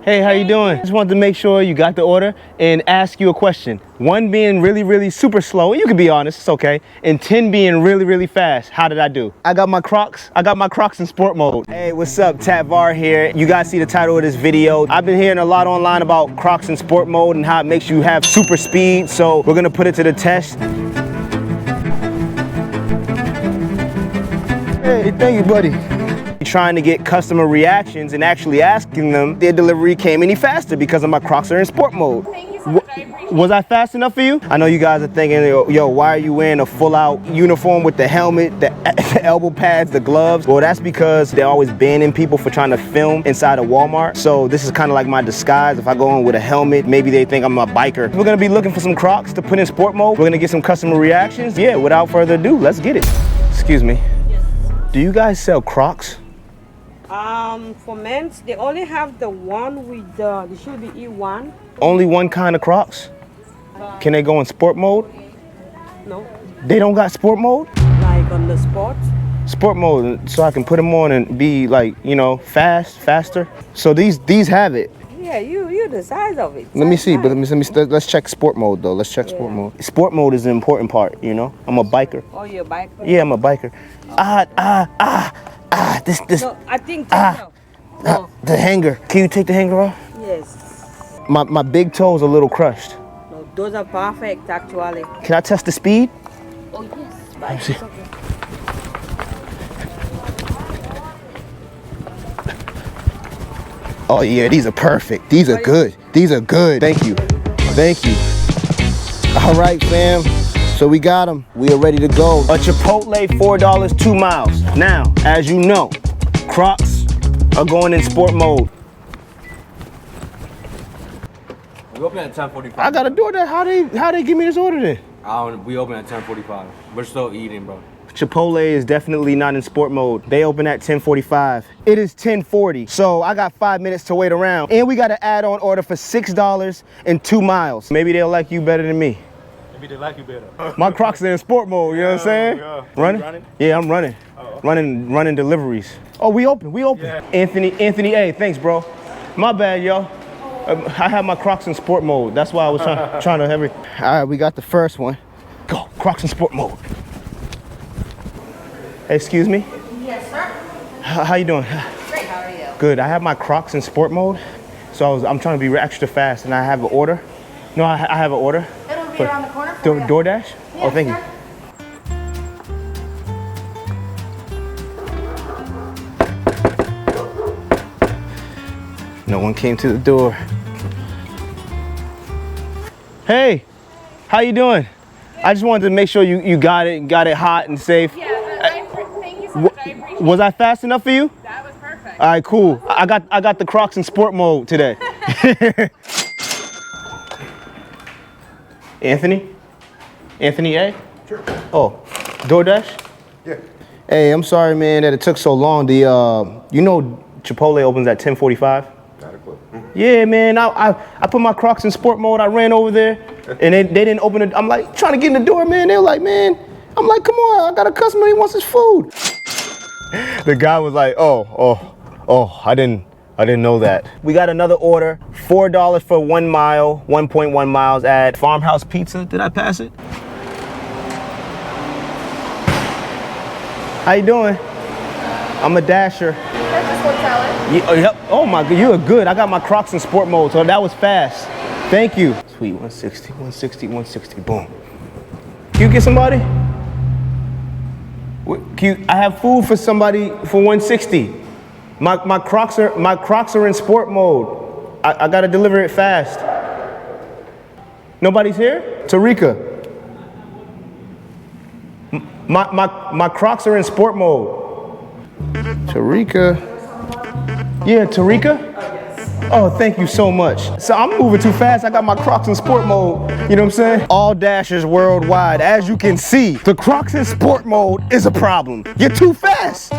Hey, how you doing? Just wanted to make sure you got the order and ask you a question. 1 being really, really super slow, you can be honest, it's okay. And 10 being really, really fast. How did I do? I got my Crocs in sport mode. Hey, what's up? TatVar here. You guys see the title of this video. I've been hearing a lot online about Crocs in sport mode and how it makes you have super speed. So we're gonna put it to the test. Hey, thank you, buddy. Trying to get customer reactions and actually asking them their delivery came any faster because of my Crocs are in sport mode. Thank you so much. I appreciate it. Was I fast enough for you? I know you guys are thinking, yo, why are you wearing a full out uniform with the helmet, the elbow pads, the gloves? Well, that's because they're always banning people for trying to film inside of Walmart. So this is kind of like my disguise. If I go in with a helmet, maybe they think I'm a biker. We're gonna be looking for some Crocs to put in sport mode. We're gonna get some customer reactions. Yeah, without further ado, let's get it. Excuse me. Yes. Do you guys sell Crocs? For men's, they only have the one with the should be E1. Only one kind of Crocs? Can they go in sport mode? No, They don't got sport mode? like on the sport. Sport mode, so I can put them on and be like, you know, faster. So these have it. Yeah, you the size of it. Let me see, but Size. let's check sport mode though. Let's check sport mode. Sport mode is the important part, you know? I'm a biker. Oh, your bike. Yeah, I'm a biker. This, No, I think. No. the hanger. Can you take the hanger off? Yes. My big toe's a little crushed. No, those are perfect actually. Can I test the speed? Oh yes. Bike. see. It's okay. Oh yeah, these are perfect. These are good. These are good. Thank you. Thank you. All right, fam. So we got them. We are ready to go. A Chipotle, $4, 2 miles. Now, as you know, Crocs are going in sport mode. We open at 10:45. I gotta do that. How they give me this order then? We open at 10:45. We're still eating, bro. Chipotle is definitely not in sport mode. They open at 10:45. It is 10:40, so I got 5 minutes to wait around. And we got an add-on order for $6 and 2 miles. Maybe they'll like you better than me. Maybe they like you better. My Crocs are in sport mode, you know what I'm saying? Yeah. Running? You running? Yeah, I'm running. Oh. Running deliveries. Oh, we open. Yeah. Anthony A, thanks, bro. My bad, yo. I have my Crocs in sport mode. That's why I was trying to have it. All right, we got the first one. Go, Crocs in sport mode. Hey, excuse me? Yes, sir. How you doing? Great. How are you? Good. I have my Crocs in sport mode, so I'm trying to be extra fast, and I have an order. No, I have an order. It'll be around the corner for you. DoorDash? Oh, thank you. sir. No one came to the door. Hey, how you doing? I just wanted to make sure you got it hot and safe. Yeah, thank you so much. I appreciate Was I fast enough for you? That was perfect. All right, cool. I got the Crocs in sport mode today. Anthony A? Sure. Oh, DoorDash? Yeah. Hey, I'm sorry, man, that it took so long. You know Chipotle opens at 10:45. Got a clue. Yeah, man, I put my Crocs in sport mode. I ran over there, and they didn't open it. I'm like trying to get in the door, man. They were like, man. I'm like, come on, I got a customer. He wants his food. The guy was like, oh, I didn't know that. We got another order, $4 for 1 mile, 1.1 miles at Farmhouse Pizza. Did I pass it? How you doing? I'm a dasher. Purchase one salad. Yep. Oh my God, you are good. I got my Crocs in sport mode, so that was fast. Thank you. Sweet, 160, boom. Can you get somebody? I have food for somebody for 160. My Crocs are in sport mode. I gotta deliver it fast. Nobody's here? Tarika. My Crocs are in sport mode. Tarika. Yeah, Tarika? Oh, thank you so much. So I'm moving too fast. I got my Crocs in sport mode. You know what I'm saying? All dashers worldwide. As you can see, the Crocs in sport mode is a problem. You're too fast.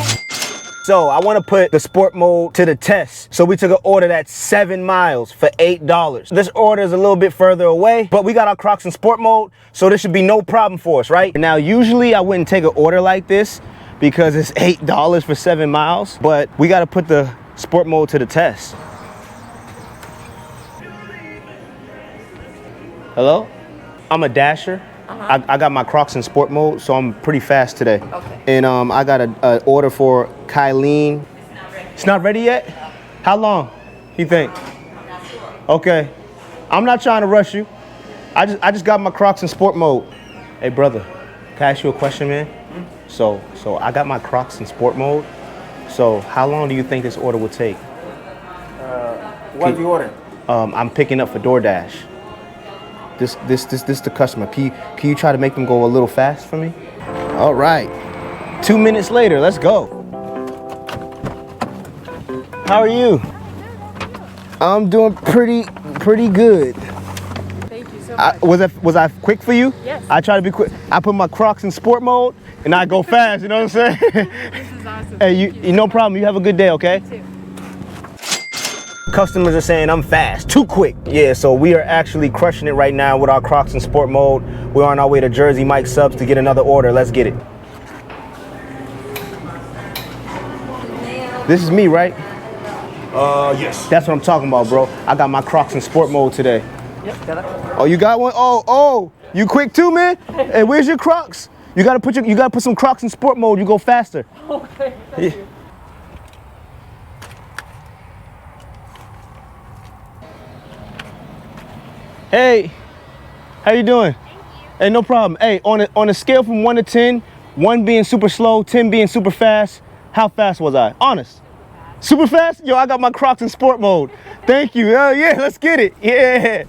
So I want to put the sport mode to the test. So we took an order that's 7 miles for $8. This order is a little bit further away, but we got our Crocs in sport mode, so this should be no problem for us, right? Now, usually I wouldn't take an order like this because it's $8 for 7 miles, but we got to put the sport mode to the test. Hello? I'm a dasher. I got my Crocs in sport mode, so I'm pretty fast today. Okay. And I got an order for Kylene. It's not ready yet? How long you think? Okay. I'm not trying to rush you. I just got my Crocs in sport mode. Hey brother, can I ask you a question, man? So I got my Crocs in sport mode. So how long do you think this order will take? What are you ordering? I'm picking up for DoorDash. This the customer. Can you try to make them go a little fast for me? All right. 2 minutes later, let's go. How are you? I'm doing pretty good. Thank you so much. Was I quick for you? Yes. I try to be quick. I put my Crocs in sport mode and I go fast. You know what I'm saying? This is awesome. Hey, you no problem. You have a good day, okay? You too. Customers are saying I'm fast, too quick. Yeah, so we are actually crushing it right now with our Crocs in sport mode. We're on our way to Jersey Mike Subs to get another order. Let's get it. This is me, right? Yes. That's what I'm talking about, bro. I got my Crocs in sport mode today. Yep, got it. Oh, you got one? Oh, you quick too, man? Hey, where's your Crocs? You gotta put some Crocs in sport mode. You go faster. Okay, thank Yeah. you. Hey, how you doing? Thank you. Hey, no problem. Hey, on a scale from 1 to 10, 1 being super slow, 10 being super fast, how fast was I? Honest. Super fast? Yo, I got my Crocs in sport mode. Thank you. Oh yeah, let's get it. Yeah.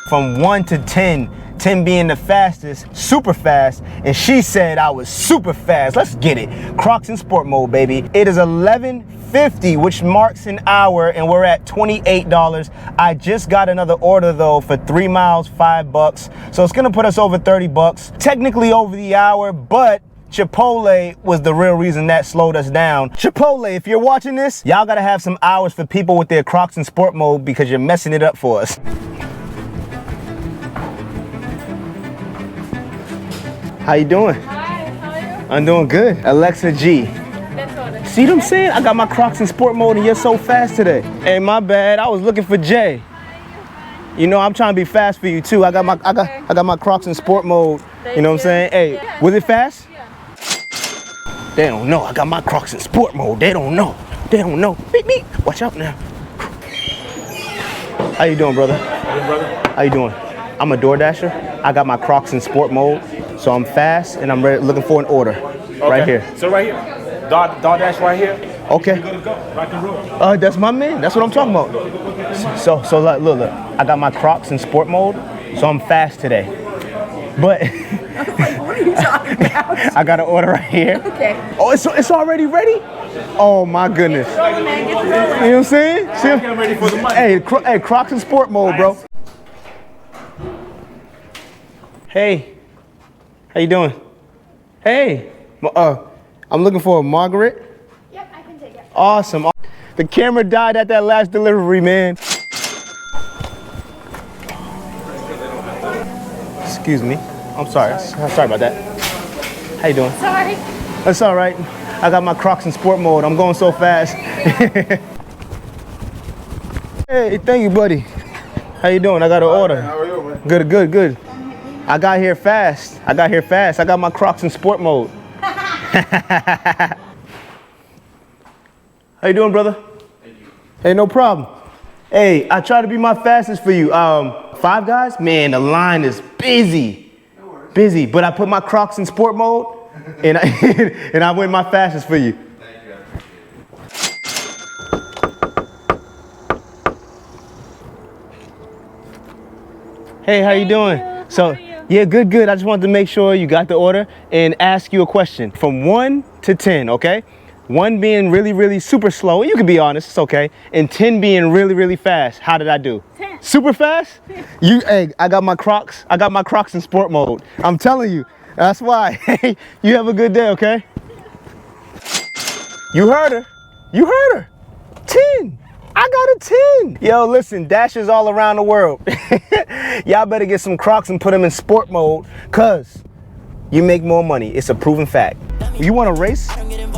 From 1 to 10, 10 being the fastest, super fast, and she said I was super fast. Let's get it. Crocs in sport mode, baby. It is 11:50, which marks an hour, and we're at $28. I just got another order though for 3 miles, $5. So it's gonna put us over $30. Technically over the hour, but Chipotle was the real reason that slowed us down. Chipotle, if you're watching this, y'all gotta have some hours for people with their Crocs in sport mode because you're messing it up for us. How you doing? Hi, how are you? I'm doing good. Alexa G. That's all. See what I'm saying? I got my Crocs in sport mode and you're so fast today. Hey, my bad. I was looking for Jay. You know, I'm trying to be fast for you too. I got my Crocs in sport mode. You know what I'm saying? Hey, Yeah. was it fast? Yeah. They don't know. I got my Crocs in sport mode. They don't know. They don't know. Beep, beep. Watch out now. How you doing, brother? How you doing? I'm a DoorDasher. I got my Crocs in sport mode, so I'm fast and I'm ready, looking for an order right here. So right here. DoorDash right here. Okay. Good to go. Rock and roll. That's my man. That's what I'm talking about. So look. I got my Crocs in sport mode, so I'm fast today. But What are you talking about? I got an order right here. Okay. Oh, it's already ready? Oh my goodness. You Rolling, man. Get the rolling. know what I'm saying? See? I'm ready for the money. Hey, Crocs in sport mode, bro. Hey, how you doing? Hey, I'm looking for a Margaret. Yep, I can take it. Awesome. The camera died at that last delivery, man. Excuse me. I'm sorry. Sorry about that. How you doing? Sorry. That's all right. I got my Crocs in sport mode. I'm going so fast. Hey, thank you, buddy. How you doing? I got an order. How are you, man? Good. I got here fast. I got my Crocs in sport mode. How you doing, brother? Thank you. Hey, no problem. Hey, I try to be my fastest for you. Five Guys? Man, the line is busy. No worries. Busy, but I put my Crocs in sport mode and I went my fastest for you. Thank you. I appreciate it. Hey, how you doing? So, yeah, good. I just wanted to make sure you got the order and ask you a question. From 1 to 10, okay? 1 being really, really super slow, and you can be honest, it's okay. And 10 being really, really fast. How did I do? 10. Super fast? Hey, I got my Crocs in sport mode. I'm telling you, that's why. Hey, you have a good day, okay? You heard her. 10. I got a 10. Yo, listen, Dashers all around the world. Y'all better get some Crocs and put them in sport mode, cause you make more money. It's a proven fact. You want to race?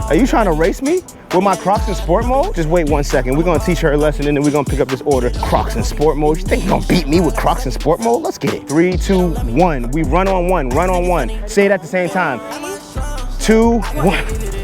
Are you trying to race me with my Crocs in sport mode? Just wait 1 second. We're gonna teach her a lesson and then we're gonna pick up this order. Crocs in sport mode. You think you're gonna beat me with Crocs in sport mode? Let's get it. 3, 2, 1. We run on one, run on one. Say it at the same time. 2, 1.